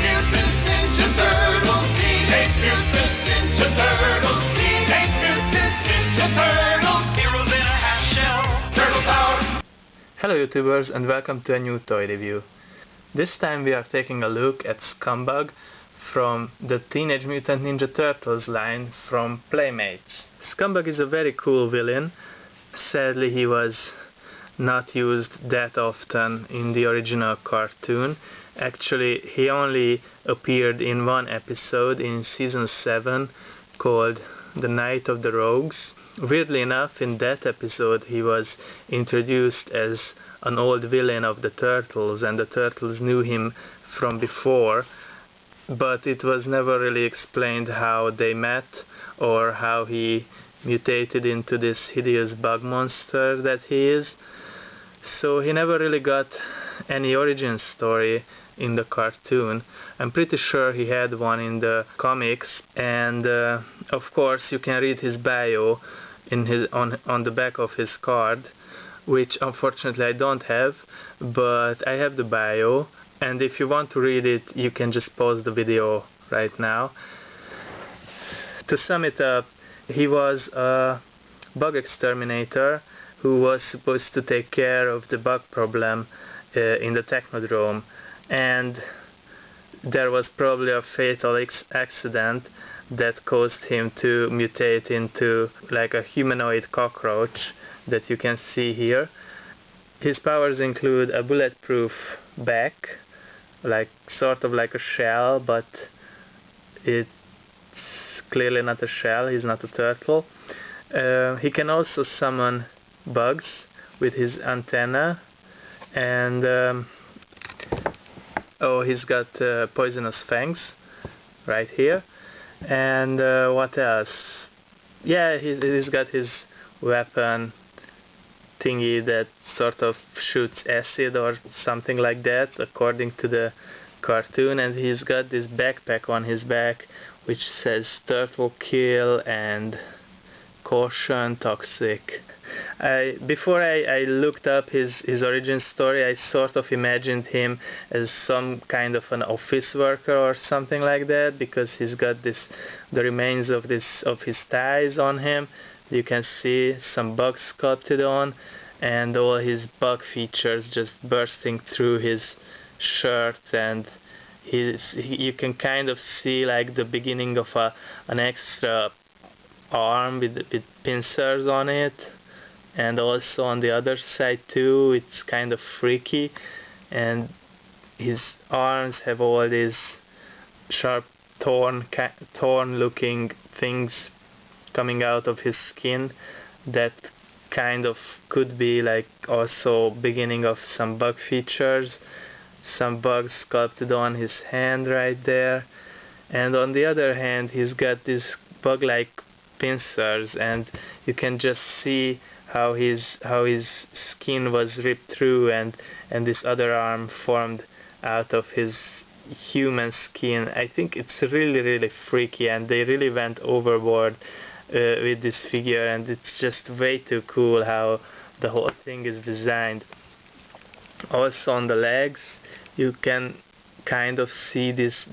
Mutant Ninja Turtles! Teenage Mutant Ninja Turtles! Teenage Mutant Ninja Turtles! Heroes in a half shell! Turtle power! Hello YouTubers and welcome to a new toy review. This time we are taking a look at Scumbug from the Teenage Mutant Ninja Turtles line from Playmates. Scumbug is a very cool villain. Sadly he was not used that often in the original cartoon. Actually he only appeared in one episode in season 7 called The Night of the Rogues. Weirdly enough, in that episode he was introduced as an old villain of the Turtles, and the Turtles knew him from before, but it was never really explained how they met or how he mutated into this hideous bug monster that he is. So he never really got any origin story in the cartoon. I'm pretty sure he had one in the comics, and of course you can read his bio in on the back of his card, which unfortunately I don't have, but I have the bio, and if you want to read it you can just pause the video right now. To sum it up, he was a bug exterminator who was supposed to take care of the bug problem in the Technodrome, and there was probably a fatal accident that caused him to mutate into like a humanoid cockroach that you can see here. His powers include a bulletproof back, like sort of like a shell, but it's clearly not a shell. He's not a turtle. He can also summon bugs with his antenna, and he's got poisonous fangs right here. And what else? Yeah, he's got his weapon thingy that sort of shoots acid or something like that according to the cartoon, and he's got this backpack on his back which says turtle kill and caution toxic. Before I looked up his origin story, I sort of imagined him as some kind of an office worker or something like that, because he's got the remains of his ties on him. You can see some bugs sculpted on, and all his bug features just bursting through his shirt, and you can kind of see like the beginning of an extra arm with pincers on it, and also on the other side too. It's kind of freaky, and his arms have all these sharp thorn looking things coming out of his skin that kind of could be like also beginning of some bug features. Some bugs sculpted on his hand right there, and on the other hand he's got these bug-like pincers, and you can just see how his skin was ripped through, and this other arm formed out of his human skin. I think it's really freaky, and they really went overboard with this figure, and it's just way too cool how the whole thing is designed. Also on the legs you can kind of see this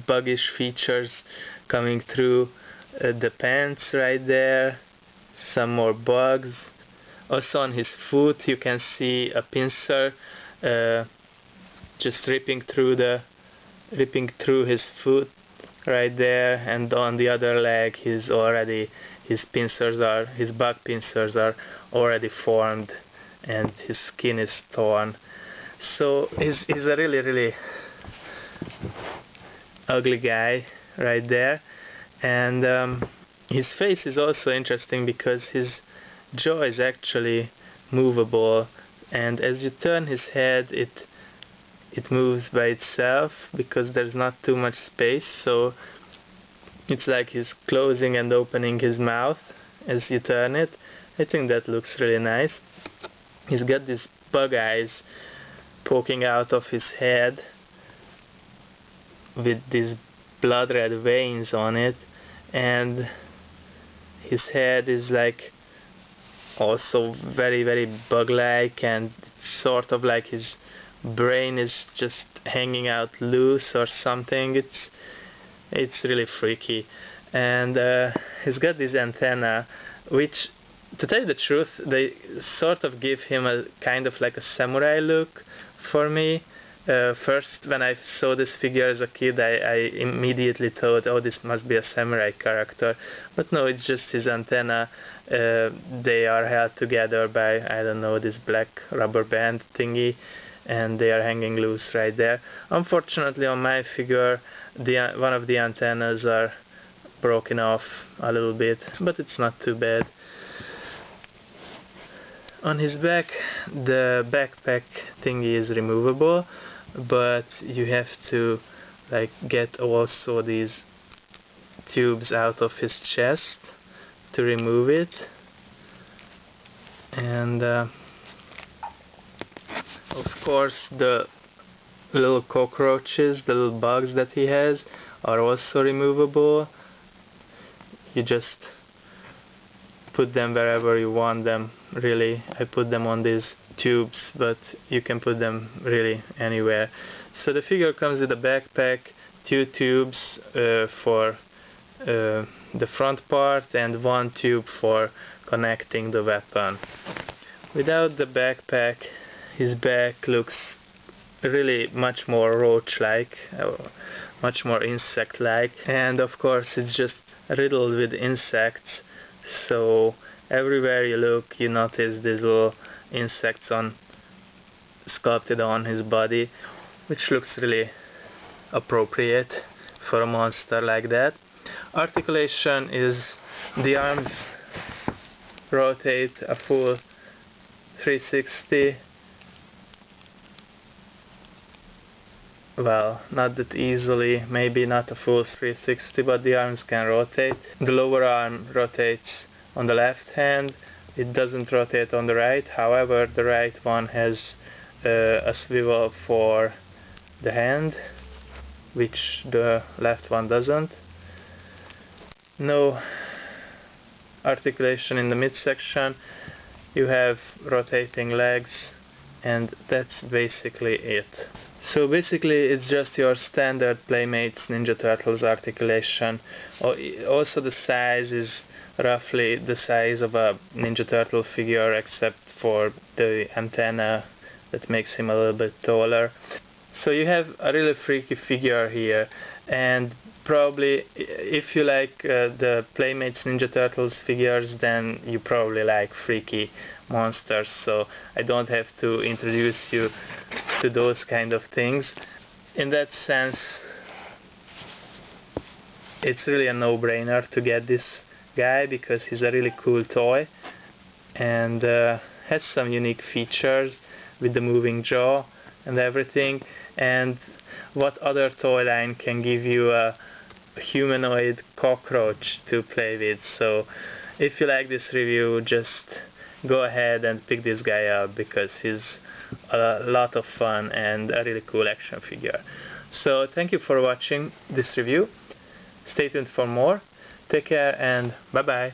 buggish features coming through the pants right there. Some more bugs. Also on his foot you can see a pincer just ripping through his foot right there, and on the other leg his bug pincers are already formed, and his skin is torn. So he's a really ugly guy right there. And his face is also interesting because his jaw is actually movable, and as you turn his head it moves by itself because there's not too much space, so it's like he's closing and opening his mouth as you turn it. I think that looks really nice. He's got these bug eyes poking out of his head with these blood red veins on it, and his head is like also very bug-like, and sort of like he's brain is just hanging out loose or something. It's really freaky. And he's got this antenna, which, to tell you the truth, they sort of give him a kind of like a samurai look for me. First, when I saw this figure as a kid, I immediately thought, oh, this must be a samurai character. But no, it's just his antenna. They are held together by, I don't know, this black rubber band thingy, and they are hanging loose right there. Unfortunately, on my figure, one of the antennas are broken off a little bit, but it's not too bad. On his back, the backpack thingy is removable, but you have to like get also these tubes out of his chest to remove it. And of course the little cockroaches, the little bugs that he has, are also removable. You just put them wherever you want them, really. I put them on these tubes, but you can put them really anywhere. So the figure comes with a backpack, 2 tubes for the front part, and 1 tube for connecting the weapon. Without the backpack, his back looks really much more roach-like, much more insect-like, and of course it's just riddled with insects. So everywhere you look, you notice these little insects sculpted on his body, which looks really appropriate for a monster like that. Articulation is the arms rotate a full 360. Well, not that easily, maybe not a full 360, but the arms can rotate. The lower arm rotates on the left hand, it doesn't rotate on the right. However, the right one has a swivel for the hand, which the left one doesn't. No articulation in the midsection. You have rotating legs, and that's basically it. So basically it's just your standard Playmates Ninja Turtles articulation. Also the size is roughly the size of a Ninja Turtle figure, except for the antenna that makes him a little bit taller. So you have a really freaky figure here, and probably if you like the Playmates Ninja Turtles figures, then you probably like freaky monsters, so I don't have to introduce you to those kind of things. In that sense, it's really a no-brainer to get this guy, because he's a really cool toy and has some unique features with the moving jaw and everything. And what other toy line can give you a humanoid cockroach to play with? So if you like this review, just go ahead and pick this guy up, because he's a lot of fun and a really cool action figure. So thank you for watching this review. Stay tuned for more. Take care and bye bye.